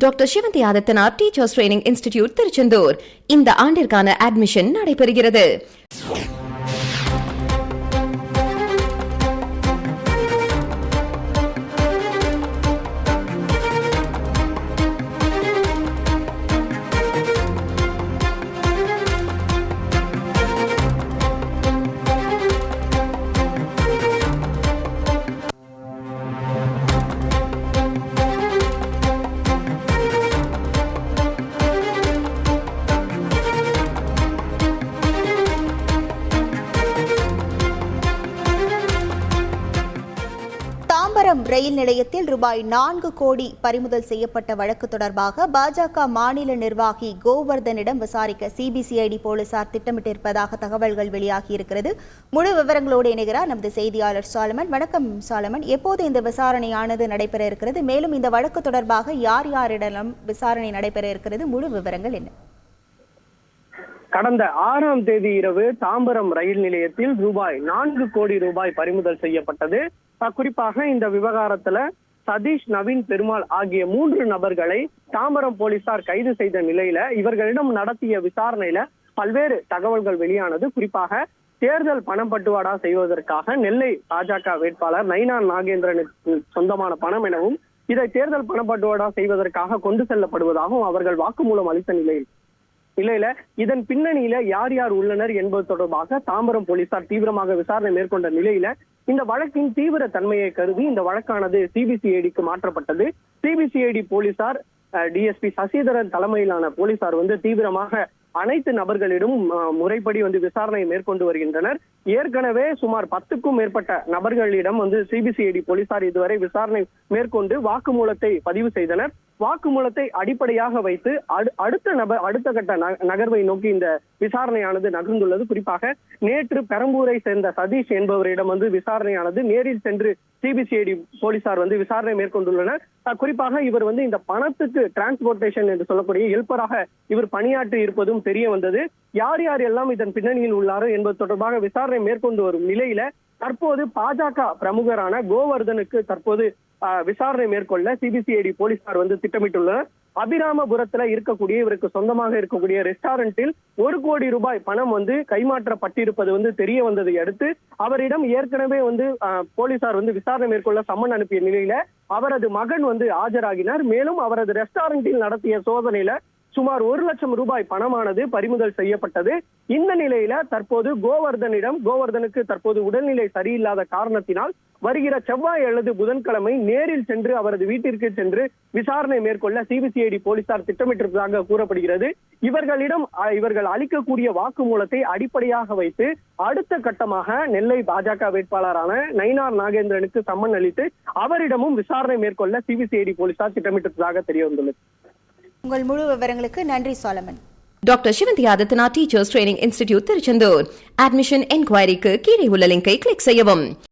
Doctor Sivanthi Adithanar teachers training institute Tiruchendur இந்த ஆண்டிற்கான admission நடைபெறுகிறது. தாம்பரம் ரயில் நிலையத்தில் ரூபாய் 4 கோடி பறிமுதல் செய்யப்பட்ட வழக்கு தொடர்பாக பாஜக மாநில நிர்வாகி கோவர்தனிடம் விசாரிக்க சிபிசிஐடி போலீசார் திட்டமிட்டிருப்பதாக தகவல்கள் வெளியாகியிருக்கிறது. முழு விவரங்களோடு இணைகிறார் நமது செய்தியாளர் சாலமன். வணக்கம் சாலமன், எப்போது இந்த விசாரணையானது நடைபெற இருக்கிறது? மேலும் இந்த வழக்கு தொடர்பாக யார் யாரிடம் விசாரணை நடைபெற இருக்கிறது? முழு விவரங்கள் என்ன? கடந்த 6ஆம் தேதி இரவு தாம்பரம் ரயில் நிலையத்தில் ரூபாய் 4 கோடி ரூபாய் பறிமுதல் செய்யப்பட்டது. குறிப்பாக இந்த விவகாரத்துல சதீஷ், நவீன், பெருமாள் ஆகிய 3 நபர்களை தாம்பரம் போலீசார் கைது செய்த நிலையில இவர்களிடம் நடத்திய விசாரணையில பல்வேறு தகவல்கள் வெளியானது. குறிப்பாக தேர்தல் பணம் பட்டுவாடா செய்வதற்காக நெல்லை பாஜக வேட்பாளர் நயினார் நாகேந்திரனுக்கு சொந்தமான பணம் எனவும் இதை தேர்தல் பணம் பட்டுவாடா செய்வதற்காக கொண்டு செல்லப்படுவதாகவும் அவர்கள் வாக்குமூலம் அளித்த நிலையில இதன் பின்னணியில யார் யார் உள்ளனர் என்பது தொடர்பாக தாம்பரம் போலீசார் தீவிரமாக விசாரணை மேற்கொண்ட நிலையில இந்த வழக்கின் தீவிர தன்மையை கருதி இந்த வழக்கானது சிபிசிஐடிக்கு மாற்றப்பட்டது. சிபிசிஐடி போலீசார் டிஎஸ்பி சசிதரன் தலைமையிலான போலீசார் தீவிரமாக அனைத்து நபர்களிடம் முறைப்படி விசாரணை மேற்கொண்டு வருகின்றனர். ஏற்கனவே சுமார் 10க்கும் மேற்பட்ட நபர்களிடம் சிபிசிஐடி போலீசார் இதுவரை விசாரணை மேற்கொண்டு வாக்குமூலத்தை பதிவு செய்தனர். வாக்குமூலத்தை அடிப்படையாக வைத்து அடுத்த கட்ட நகர்வை நோக்கி இந்த விசாரணையானது நகர்ந்துள்ளது. குறிப்பாக நேற்று பெரம்பூரை சேர்ந்த சதீஷ் என்பவரிடம் விசாரணையானது நேரில் சென்று சிபிசிஐடி போலீசார் விசாரணை மேற்கொண்டுள்ளனர். குறிப்பாக இவர் இந்த பணத்துக்கு டிரான்ஸ்போர்டேஷன் என்று சொல்லக்கூடிய ஹெல்ப்பராக இவர் பணியாற்றி இருப்பதும் தெரிய வந்தது. யார் யார் எல்லாம் இதன் பின்னணியில் உள்ளாரோ என்பது தொடர்பாக விசாரணை மேற்கொண்டு வரும் நிலையில தற்போது பாஜக பிரமுகரான கோவர்தனுக்கு தற்போது விசாரணை மேற்கொள்ள சிபிசிஐடி போலீசார் திட்டமிட்டுள்ளனர். அபிராமபுரத்துல இருக்கக்கூடிய இவருக்கு சொந்தமாக இருக்கக்கூடிய ரெஸ்டாரண்டில் 1 கோடி ரூபாய் பணம் கைமாற்றப்பட்டிருப்பது தெரிய வந்ததை அடுத்து அவரிடம் ஏற்கனவே போலீசார் விசாரணை மேற்கொள்ள சம்மன் அனுப்பிய நிலையில அவரது மகன் ஆஜராகினார். மேலும் அவரது ரெஸ்டாரண்டில் நடத்திய சோதனையில சுமார் 1 லட்சம் ரூபாய் பணமானது பறிமுதல் செய்யப்பட்டது. இந்த நிலையில தற்போது கோவர்தனுக்கு தற்போது உடல்நிலை சரியில்லாத காரணத்தினால் வருகிற செவ்வாய் அல்லது புதன்கிழமை நேரில் சென்று அவரது வீட்டிற்கு சென்று விசாரணை மேற்கொள்ள சிபிசிஐடி போலீசார் திட்டமிட்டிருப்பதாக கூறப்படுகிறது. இவர்கள் அளிக்கக்கூடிய வாக்குமூலத்தை அடிப்படையாக வைத்து அடுத்த கட்டமாக நெல்லை பாஜக வேட்பாளரான நயினார் நாகேந்திரனுக்கு சம்மன் அளித்து அவரிடமும் விசாரணை மேற்கொள்ள சிபிசிஐடி போலீசார் திட்டமிட்டிருப்பதாக தெரிய வந்துள்ளது. உங்கள் முழு விவரங்களுக்கு நன்றி Solomon. Doctor Sivanthi Adithanar teachers training institute Tiruchendur. Admission என்கொயரிக்கு கீழே உள்ள லிங்கை கிளிக் செய்யவும்.